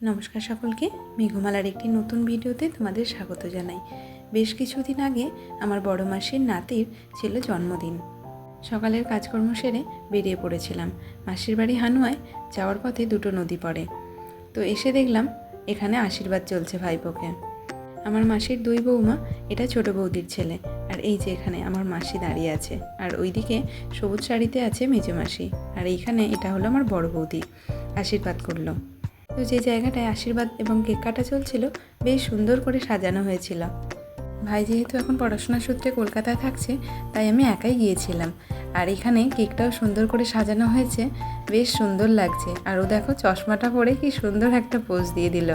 নমস্কার সকলকে, মেঘমালার একটি নতুন ভিডিওতে তোমাদের স্বাগত জানাই। বেশ কিছুদিন আগে আমার বড় মাসির নাতির ছিল জন্মদিন। সকালের কাজকর্ম সেরে বেরিয়ে পড়েছিলাম। মাসির বাড়ি হানুয়ায় যাওয়ার পথে দুটো নদী পড়ে, তো এসে দেখলাম এখানে আশীর্বাদ চলছে ভাইপোকে। আমার মাসির দুই বৌমা, এটা ছোট বৌদির ছেলে, আর এই যে এখানে আমার মাসি দাঁড়িয়ে আছে, আর ওইদিকে সবুজ শাড়িতে আছে মেজো মাসি, আর এইখানে এটা হলো আমার বড় বৌদি আশীর্বাদ করলো। তো যে জায়গাটায় আশীর্বাদ এবং কেক কাটা চলছিল বেশ সুন্দর করে সাজানো হয়েছিল। ভাই যেহেতু এখন পড়াশোনার সূত্রে কলকাতায় থাকছে, তাই আমি একাই গিয়েছিলাম। আর এখানে কেকটাও সুন্দর করে সাজানো হয়েছে, বেশ সুন্দর লাগছে। আর ও দেখো চশমাটা পরে কি সুন্দর একটা পোজ দিয়ে দিল।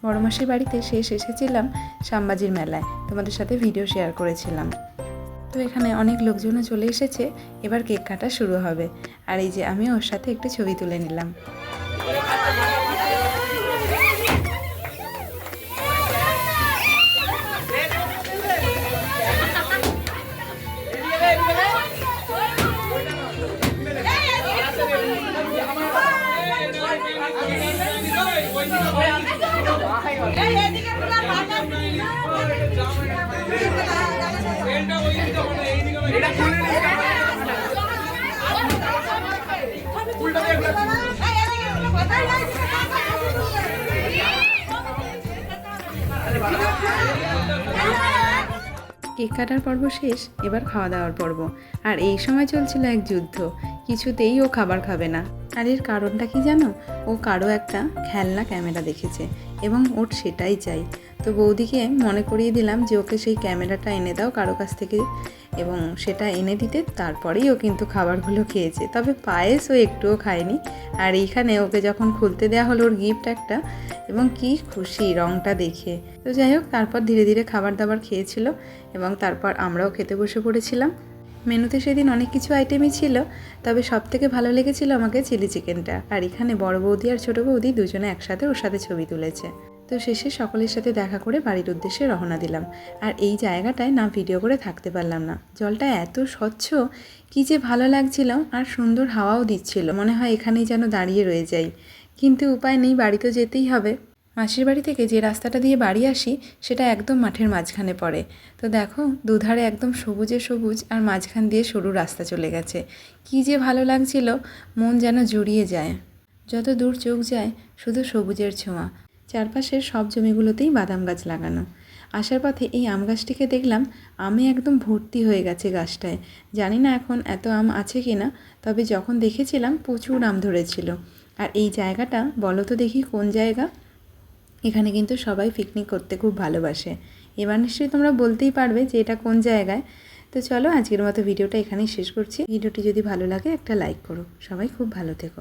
বড় মাসির বাড়িতে শেষ এসেছিলাম শ্যামবাজির মেলায়, তোমাদের সাথে ভিডিও শেয়ার করেছিলাম। তো এখানে অনেক লোকজনও চলে এসেছে, এবার কেক কাটা শুরু হবে। আর এই যে আমি ওর সাথে একটু ছবি তুলে নিলাম। কেক কাটার পর্ব শেষ, এবার খাওয়া দাওয়ার পর্ব। আর এই সময় চলছিল এক যুদ্ধ, কিছুতেই ও খাবার খাবে না। আর এর কারণটা কি জানো? ও কারো একটা খেলনা ক্যামেরা দেখেছে এবং ওর সেটাই চাই। তো বৌদিকে মনে করিয়ে দিলাম যে ওকে সেই ক্যামেরাটা এনে দাও কারো কাছ থেকে, এবং সেটা এনে দিতে তারপরেই ও কিন্তু খাবারগুলো খেয়েছে। তবে পায়েস ও একটুও খায়নি। আর এইখানে ওকে যখন খুলতে দেওয়া হলো ওর গিফট একটা, এবং কি খুশি রঙটা দেখে। তো যাই হোক, তারপর ধীরে ধীরে খাবার দাবার খেয়েছিল এবং তারপর আমরাও খেতে বসে পড়েছিলাম। মেনুতে সেদিন অনেক কিছু আইটেমই ছিল, তবে সব থেকে ভালো লেগেছিল আমাকে চিলি চিকেনটা। আর এখানে বড় বৌদি আর ছোটো বৌদি দুজনে একসাথে ওর সাথে ছবি তুলেছে। তো শেষে সকলের সাথে দেখা করে বাড়ির উদ্দেশ্যে রওনা দিলাম। আর এই জায়গাটায় না ভিডিও করে থাকতে পারলাম না, জলটা এত স্বচ্ছ, কী যে ভালো লাগছিল, আর সুন্দর হাওয়াও দিচ্ছিল। মনে হয় এখানেই যেন দাঁড়িয়ে রয়ে যাই, কিন্তু উপায় নেই, বাড়ি তো যেতেই হবে। মাসির বাড়ি থেকে যে রাস্তাটা দিয়ে বাড়ি আসি সেটা একদম মাঠের মাঝখানে পড়ে। তো দেখো দুধারে একদম সবুজে সবুজ, আর মাঝখান দিয়ে সরু রাস্তা চলে গেছে। কী যে ভালো লাগছিল, মন যেন জুড়িয়ে যায়। যত দূর চোখ যায় শুধু সবুজের ছোঁয়া। চারপাশের সব জমিগুলোতেই বাদাম গাছ লাগানো। আসার পথে এই আম গাছটিকে দেখলাম, আমে একদম ভর্তি হয়ে গেছে গাছটায়। জানি না এখন এত আম আছে কি না, তবে যখন দেখেছিলাম প্রচুর আম ধরেছিল। আর এই জায়গাটা বলো তো দেখি কোন জায়গা? এখানে কিন্তু সবাই পিকনিক করতে খুব ভালোবাসে। এবার নিশ্চয়ই তোমরা বলতেই পারবে যে এটা কোন জায়গায়। তো চলো আজকের মতো ভিডিওটা এখানেই শেষ করছি। ভিডিওটি যদি ভালো লাগে একটা লাইক করো। সবাই খুব ভালো থেকো।